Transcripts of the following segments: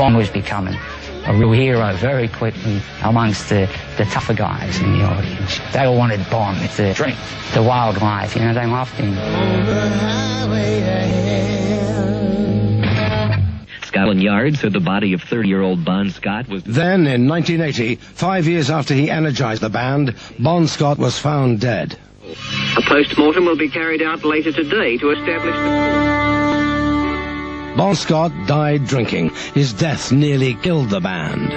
Bon was becoming a real hero very quickly amongst the tougher guys in the audience. They all wanted Bon, the drink, the wild life, they loved him. Scotland Yard said the body of 30-year-old Bon Scott was... Then, in 1980, 5 years after he energized the band, Bon Scott was found dead. A post-mortem will be carried out later today to establish the... Bon Scott died drinking. His death nearly killed the band.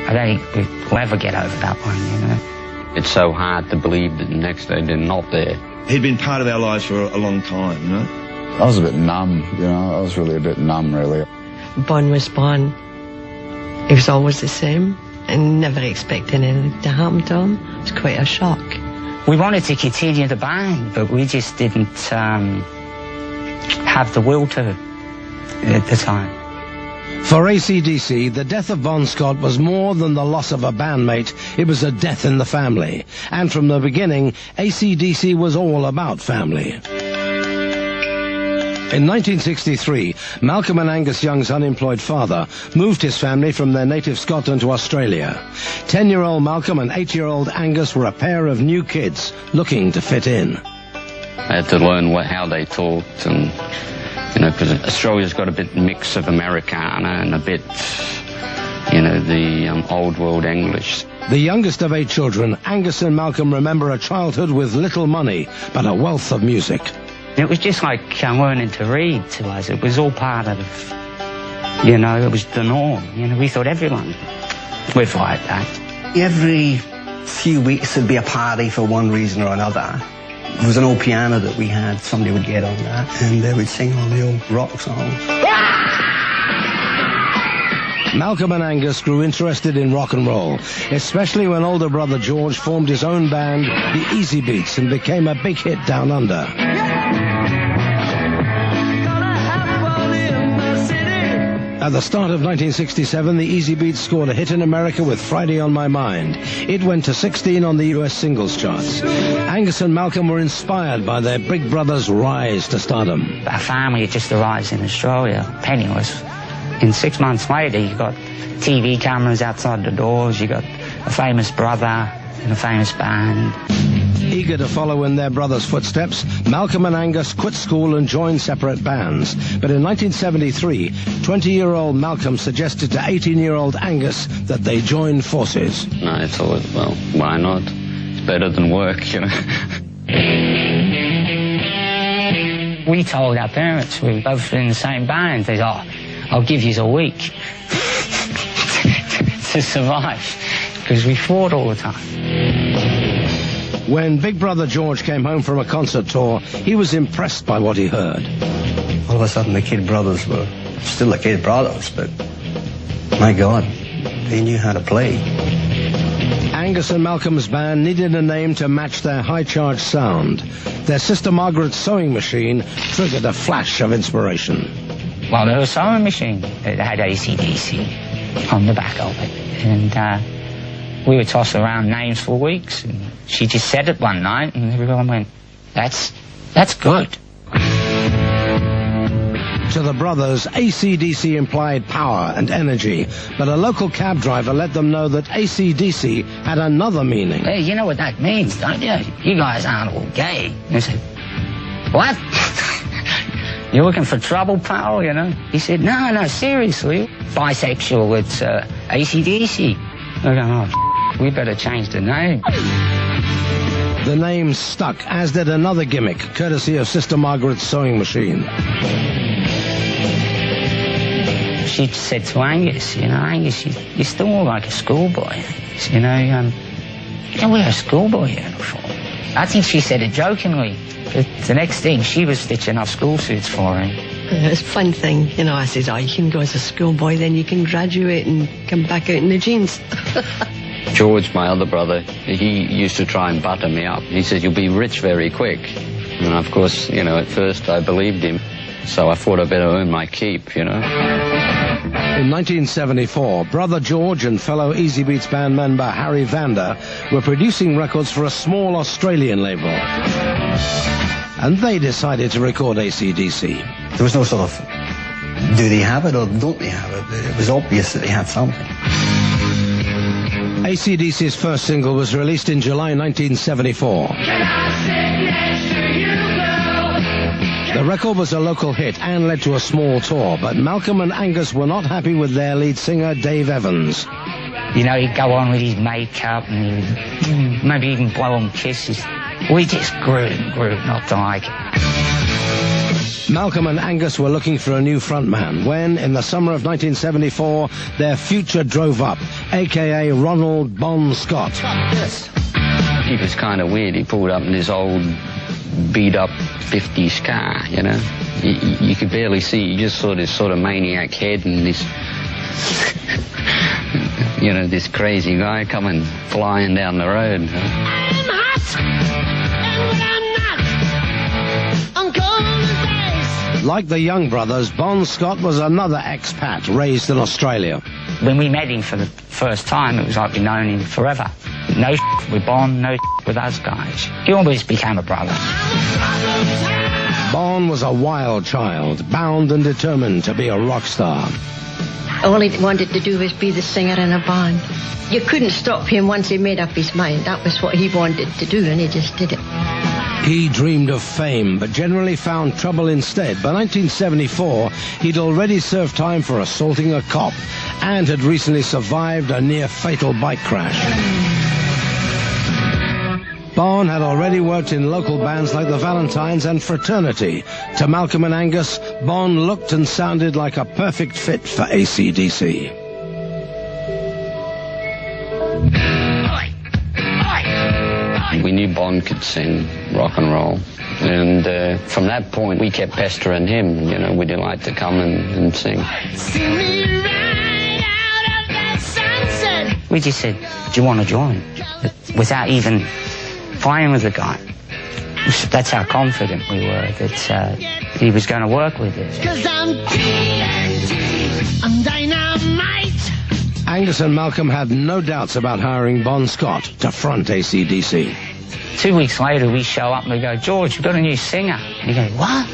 I don't think we'll ever get over that one, It's so hard to believe that the next day they're not there. He'd been part of our lives for a long time, I was a bit numb, I was really a bit numb, really. Bon was Bon. He was always the same and never expected anything to happen to him. It was quite a shock. We wanted to continue the band, but we just didn't have the will to at the time. For AC/DC, the death of Bon Scott was more than the loss of a bandmate. It was a death in the family. And from the beginning, AC/DC was all about family. In 1963, Malcolm and Angus Young's unemployed father moved his family from their native Scotland to Australia. 10-year-old Malcolm and 8-year-old Angus were a pair of new kids looking to fit in. I had to learn how they talked, and because Australia's got a bit mix of Americana and a bit, the old world English. The youngest of 8 children, Angus and Malcolm remember a childhood with little money, but a wealth of music. It was just like learning to read to us. It was all part of, it was the norm. We thought everyone would like that. Every few weeks there'd be a party for one reason or another. There was an old piano that we had. Somebody would get on that and they would sing all the old rock songs. Malcolm and Angus grew interested in rock and roll, especially when older brother George formed his own band, the Easy Beats, and became a big hit down under. At the start of 1967, the Easy Beats scored a hit in America with Friday on My Mind. It went to 16 on the US singles charts. Angus and Malcolm were inspired by their big brother's rise to stardom. Our family had just arrived in Australia, penniless. And 6 months later, you got TV cameras outside the doors, you got a famous brother in a famous band. Eager to follow in their brother's footsteps, Malcolm and Angus quit school and joined separate bands. But in 1973, 20-year-old Malcolm suggested to 18-year-old Angus that they join forces. No, I thought, well, why not? It's better than work, We told our parents we were both in the same band. They said, I'll give you a week to survive, because we fought all the time. When big brother George came home from a concert tour, he was impressed by what he heard. All of a sudden the kid brothers were still the kid brothers, but my God, they knew how to play. Angus and Malcolm's band needed a name to match their high-charged sound. Their Sister Margaret's sewing machine triggered a flash of inspiration. Well, there was a sewing machine that had AC/DC on the back of it, and we would toss around names for weeks, and she just said it one night, and everyone went, that's good. To the brothers, AC/DC implied power and energy, but a local cab driver let them know that AC/DC had another meaning. Hey, you know what that means, don't you? You guys aren't all gay. They said, what? You looking for trouble, pal, He said, no, seriously. Bisexual, it's AC/DC. I go, we better change the name. The name stuck, as did another gimmick, courtesy of Sister Margaret's sewing machine. She said to Angus, Angus, you still look like a schoolboy. You don't wear a schoolboy uniform. I think she said it jokingly. But the next thing, she was stitching up school suits for him. It's a fun thing, I said, you can go as a schoolboy, then you can graduate and come back out in the jeans. George, my other brother, he used to try and butter me up. He said, you'll be rich very quick. And of course, at first I believed him. So I thought I'd better earn my keep, In 1974, brother George and fellow Easy Beats band member Harry Vander were producing records for a small Australian label. And they decided to record AC/DC. There was no sort of Do they have it or don't they have it? It was obvious that they had something. AC/DC's first single was released in July 1974. The record was a local hit and led to a small tour, but Malcolm and Angus were not happy with their lead singer, Dave Evans. You know, he'd go on with his makeup and he'd maybe even blow him kisses. We just grew not to like it. Malcolm and Angus were looking for a new frontman when, in the summer of 1974, their future drove up, a.k.a. Ronald Bon Scott. He was kind of weird. He pulled up in this old, beat-up 50s car, you know. You could barely see. You just saw this sort of maniac head and this, you know, this crazy guy coming flying down the road. I'm hot, and when I'm not, I'm cold as ice. Like the Young brothers, Bon Scott was another expat raised in Australia. When we met him for the first time, it was like we'd known him forever. No with Bon, no with us guys. He always became a brother. Bon was a wild child, bound and determined to be a rock star. All he wanted to do was be the singer in a band. You couldn't stop him once he made up his mind. That was what he wanted to do, and he just did it. He dreamed of fame, but generally found trouble instead. By 1974, he'd already served time for assaulting a cop and had recently survived a near-fatal bike crash. Bon had already worked in local bands like the Valentines and Fraternity. To Malcolm and Angus, Bon looked and sounded like a perfect fit for AC/DC. We knew Bon could sing rock and roll. And from that point, we kept pestering him. You know, we'd like to come and sing. We just said, do you want to join? Without even playing with the guy. That's how confident we were that he was going to work with us. 'Cause I'm TNT, I'm dynamite. Angus and Malcolm had no doubts about hiring Bon Scott to front AC/DC. 2 weeks later, we show up and we go, George, we've got a new singer. And he goes, what?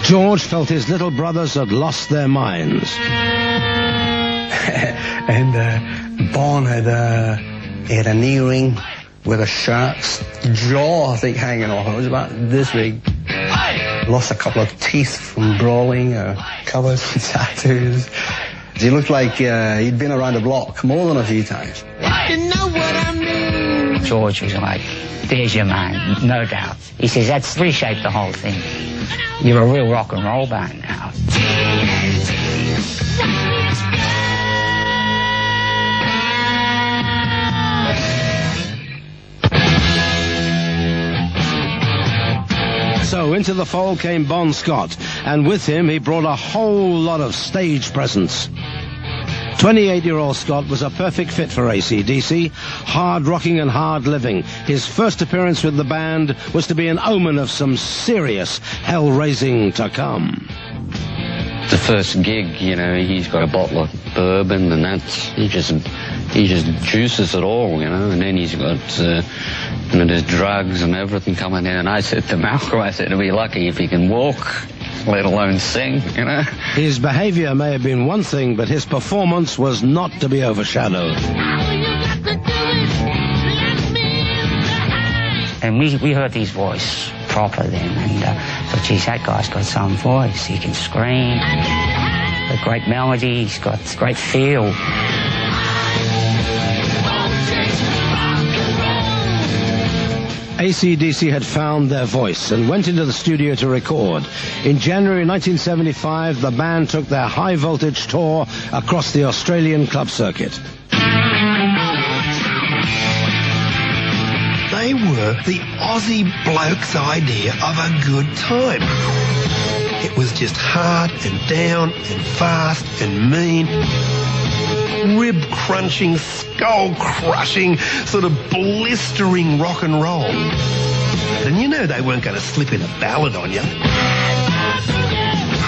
George felt his little brothers had lost their minds. And Bon had a earring with a shark's jaw, I think, hanging off. It was about this big. Lost a couple of teeth from brawling, covered with tattoos. He looked like he'd been around the block more than a few times. You know what I mean? George was like, there's your man, no doubt. He says, that's reshaped the whole thing. You're a real rock and roll band now. So into the fold came Bon Scott, and with him he brought a whole lot of stage presence. 28-year-old Scott was a perfect fit for AC/DC, hard-rocking and hard-living. His first appearance with the band was to be an omen of some serious hell-raising to come. The first gig, you know, he's got a bottle of bourbon and he just juices it all, you know, and then he's got, you know, there's drugs and everything coming in. And I said to Malcolm, I said, he'll be lucky if he can walk, let alone sing, you know. His behavior may have been one thing, but his performance was not to be overshadowed. And we heard his voice proper then, and thought, geez, that guy's got some voice. He can scream, a great melody, he's got great feel. AC/DC had found their voice and went into the studio to record. In January 1975, the band took their high-voltage tour across the Australian club circuit. They were the Aussie bloke's idea of a good time. It was just hard and down and fast and mean. Rib-crunching, skull-crushing, sort of blistering rock and roll. And you know they weren't going to slip in a ballad on you.